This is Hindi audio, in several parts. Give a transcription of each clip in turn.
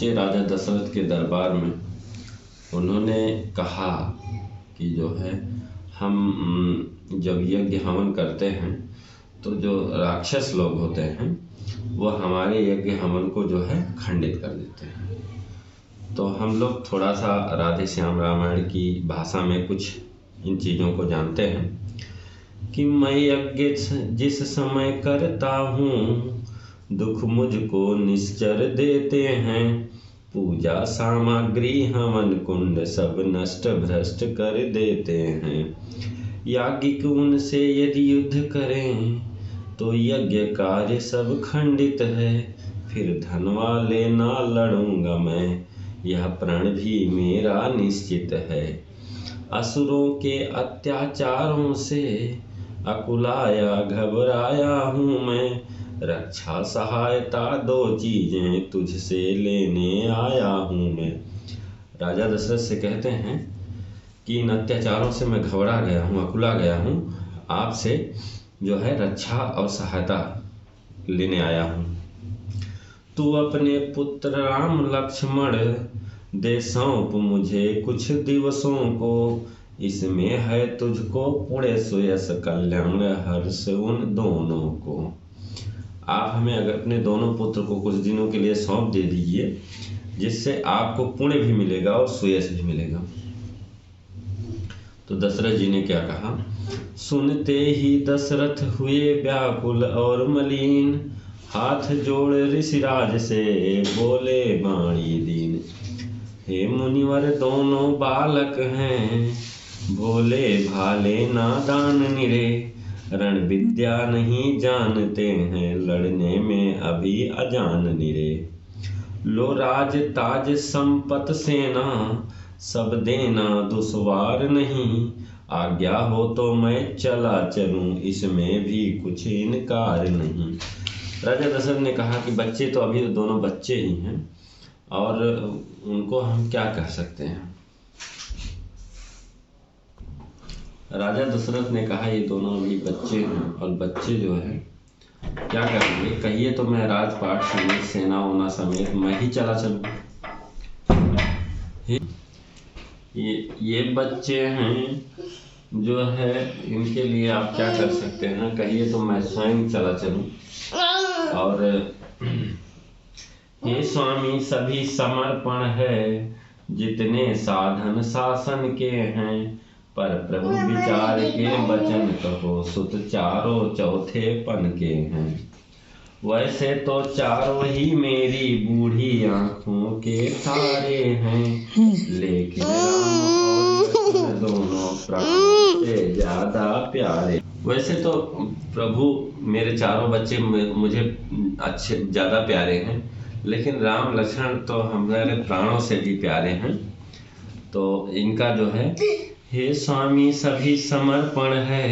पहुँचे राजा दशरथ के दरबार में। उन्होंने कहा कि जो है हम जब यज्ञ हवन करते हैं तो जो राक्षस लोग होते हैं वो हमारे यज्ञ हवन को जो है खंडित कर देते हैं। तो हम लोग थोड़ा सा राधे श्याम रामायण की भाषा में कुछ इन चीज़ों को जानते हैं कि मैं यज्ञ जिस समय करता हूँ दुख मुझको निश्चर देते हैं। पूजा सामग्री हवन कुंड सब नष्ट भ्रष्ट कर देते हैं। याज्ञिक उनसे यदि युद्ध करें तो यज्ञ कार्य सब खंडित है। फिर धन वाले ना लड़ूंगा मैं, यह प्रण भी मेरा निश्चित है। असुरों के अत्याचारों से अकुलाया घबराया हूँ मैं। रक्षा सहायता दो चीजें तुझसे लेने आया हूँ मैं। राजा दशरथ से कहते हैं कि इन अत्याचारों से मैं घबरा गया हूँ, अकुला गया हूँ, आपसे जो है रक्षा और सहायता लेने आया हूँ। तू अपने पुत्र राम लक्ष्मण दे सौंप मुझे कुछ दिवसों को। इसमें है तुझको पुण्य सुयश कल्याण हर्ष उन दोनों को। आप हमें अगर अपने दोनों पुत्र को कुछ दिनों के लिए सौंप दे दीजिए, जिससे आपको पुण्य भी मिलेगा और सुयश भी मिलेगा। तो दशरथ जी ने क्या कहा? सुनते ही दशरथ हुए व्याकुल और मलिन, हाथ जोड़ ऋषिराज से बोले वाणी दीन। हे मुनिवर दोनों बालक हैं, भोले भाले नादान निरे। रण विद्या नहीं जानते हैं, लड़ने में अभी अजान निरे। लो राज ताज संपत सेना सब देना दुश्वार नहीं। आज्ञा हो तो मैं चला चलूं, इसमें भी कुछ इनकार नहीं। राजा दशरथ ने कहा कि बच्चे तो अभी दोनों बच्चे ही हैं और उनको हम क्या कह सकते हैं। राजा दशरथ ने कहा ये दोनों अभी बच्चे हैं और बच्चे जो है क्या करेंगे, कहिए तो मैं राजपाट समेत सेना वोना समेत मैं ही चला चलूं। ये बच्चे हैं जो है, इनके लिए आप क्या कर सकते हैं, कहिए तो मैं स्वयं चला चलूं। और हे स्वामी सभी समर्पण है, जितने साधन शासन के हैं। पर प्रभु विचार के वचन कहो, सुत चारों चौथे पन के हैं। वैसे तो चारों ही मेरी बूढ़ी आंखों के तारे हैं, लेकिन राम और दोनों प्राणों से ज्यादा प्यारे। वैसे तो प्रभु मेरे चारों बच्चे मुझे अच्छे ज्यादा प्यारे हैं, लेकिन राम लक्ष्मण तो हमारे प्राणों से भी प्यारे हैं। तो इनका जो है, हे स्वामी सभी समर्पण है,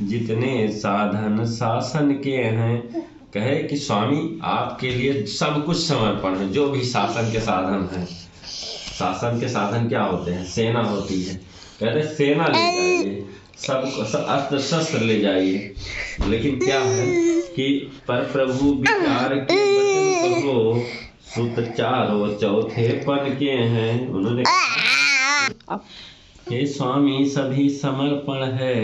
जितने साधन शासन के हैं। कहे कि स्वामी आपके लिए सब कुछ समर्पण है, जो भी शासन के साधन हैं। शासन के साधन क्या होते हैं? सेना होती है। कहते सेना ले जाइए, सब अस्त्र शस्त्र ले जाइए, लेकिन क्या है कि पर प्रभु विचार के वचन कहो, सुत चारों चौथे पन के हैं। उन्होंने हे स्वामी सभी समर्पण है,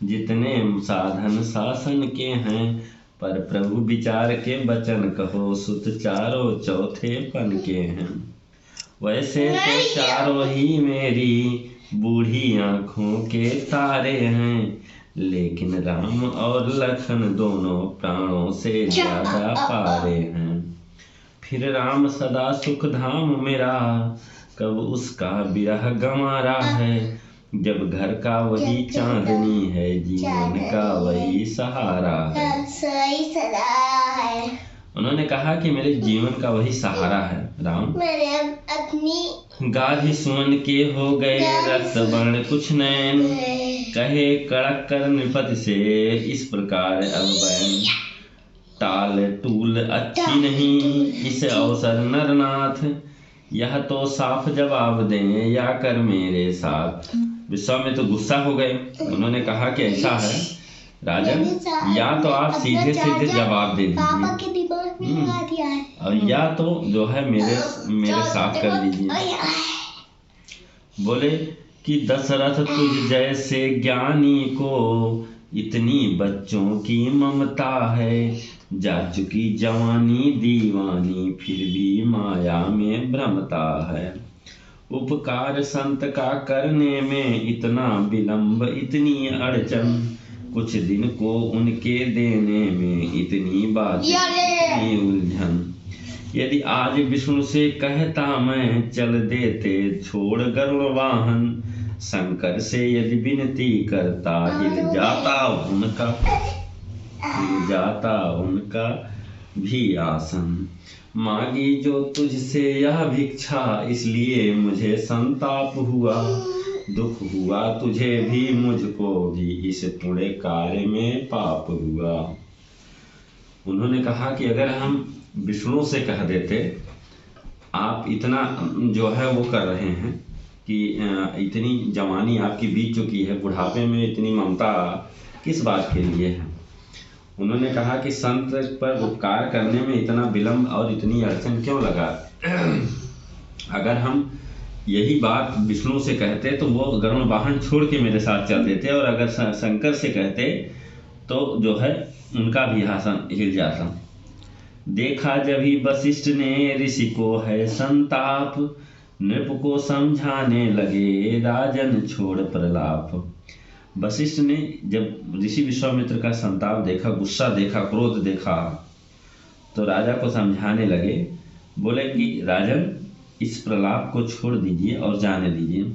जितने साधन शासन के हैं। पर प्रभु विचार के वचन कहो, सुत चारों चौथे पन के हैं। वैसे तो चारों ही मेरी बूढ़ी आंखों के तारे हैं, लेकिन राम और लखन दोनों प्राणों से ज्यादा पारे हैं। फिर राम सदा सुख धाम मेरा, कब उसका विरह गंवारा है। जब घर का वही चांदनी है, जीवन का वही सहारा है। उन्होंने कहा कि मेरे जीवन का वही सहारा है राम। मेरे अपनी गाधी सुमन के हो गए रक्त वर्ण कुछ नैन। कहे कड़क कर नृपति से इस प्रकार अब बैन। टाल टूल अच्छी नहीं इस अवसर नरनाथ, यह तो साफ जवाब दें या कर मेरे साथ। विश्वामित्र तो गुस्सा हो गए। उन्होंने कहा कि ऐसा है राजन, या तो आप सीधे सीधे जवाब दे पापा के दिमाग में लगा दिया है, और या तो जो है मेरे साथ कर दीजिए। बोले कि दशरथ तुझ जैसे ज्ञानी को इतनी बच्चों की ममता है, जा चुकी जवानी दीवानी फिर भी माया में भ्रमता है। उपकार संत का करने में इतना विलंब इतनी अड़चन, कुछ दिन को उनके देने में इतनी बात इतनी उलझन। यदि आज विष्णु से कहता मैं चल देते छोड़ गरुड़ वाहन, शंकर से यदि विनती करता हिल जाता उनका भी आसन। मांगी जो तुझसे यह भिक्षा इसलिए मुझे संताप हुआ, दुख हुआ तुझे भी मुझको भी इस पुण्य कार्य में पाप हुआ। उन्होंने कहा कि अगर हम विष्णु से कह देते आप इतना जो है वो कर रहे हैं कि इतनी जवानी आपकी बीत चुकी है, बुढ़ापे में इतनी ममता किस बात के लिए है। उन्होंने कहा कि संत पर उपकार करने में इतना विलंब और इतनी अड़चन क्यों लगा। अगर हम यही बात विष्णु से कहते तो वो गरुड़ वाहन छोड़ के मेरे साथ चलते थे, और अगर शंकर से कहते तो जो है उनका भी आसन हिल जाता। देखा जब ही वशिष्ठ ने ऋषि को है संताप, नृप को समझाने लगे राजन छोड़ प्रलाप। वशिष्ठ ने जब ऋषि विश्वामित्र का संताप देखा, गुस्सा देखा, क्रोध देखा, तो राजा को समझाने लगे। बोले कि राजन इस प्रलाप को छोड़ दीजिए और जाने दीजिए।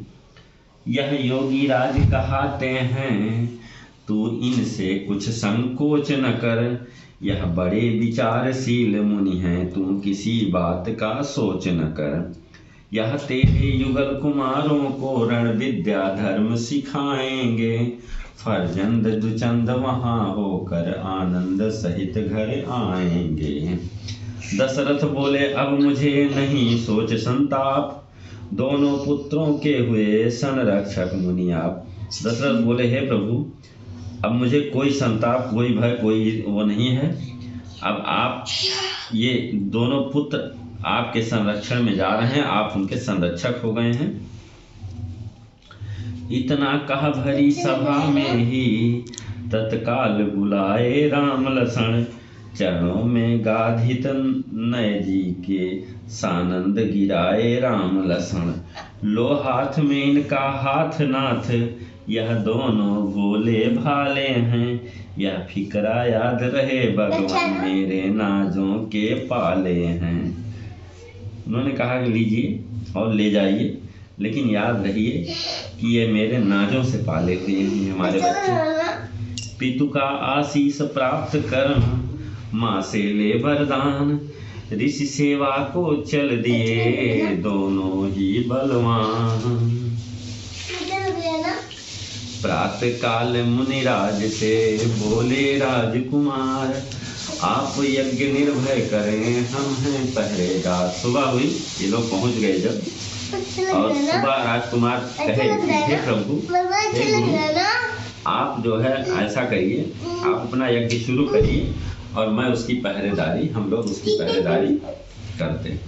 यह योगी राज कहाते हैं, तू इनसे कुछ संकोच न कर। यह बड़े विचारशील मुनि हैं, तू किसी बात का सोच न कर। यह तेरे युगल कुमारों को रण विद्या धर्म सिखाएंगे, फरजंद दुचंद वहाँ होकर आनंद सहित घर आएंगे। दशरथ बोले अब मुझे नहीं सोच संताप, दोनों पुत्रों के हुए संरक्षक मुनि आप। दशरथ बोले हे प्रभु, अब मुझे कोई संताप, कोई भय, कोई वो नहीं है। अब आप ये दोनों पुत्र आपके संरक्षण में जा रहे हैं, आप उनके संरक्षक हो गए हैं। इतना कह भरी सभा में ही तत्काल बुलाए राम लक्षण, चरणों में गाधित नय जी के सानंद गिराए राम लक्षण। लो हाथ में इनका हाथ नाथ, यह दोनों भोले भाले हैं, यह फिक्रा याद रहे भगवान मेरे नाजों के पाले हैं। उन्होंने कहा कि लीजिए और ले जाइए, लेकिन याद रहिए कि ये मेरे नाजों से पाले हुए हैं हमारे बच्चे। पितु का आशीष प्राप्त कर माँ से ले वरदान, ऋषि सेवा को चल दिए दोनों ही बलवान। प्रातः काल मुनिराज से बोले राजकुमार, आप यज्ञ निर्भय करें हम हैं पहरेदार। सुबह हुई, ये लोग पहुंच गए जब, और सुबह राजकुमार कहे हे प्रभु, हे गुरु, आप जो है ऐसा करिए, आप अपना यज्ञ शुरू करिए और मैं उसकी पहरेदारी, हम लोग उसकी पहरेदारी करते हैं।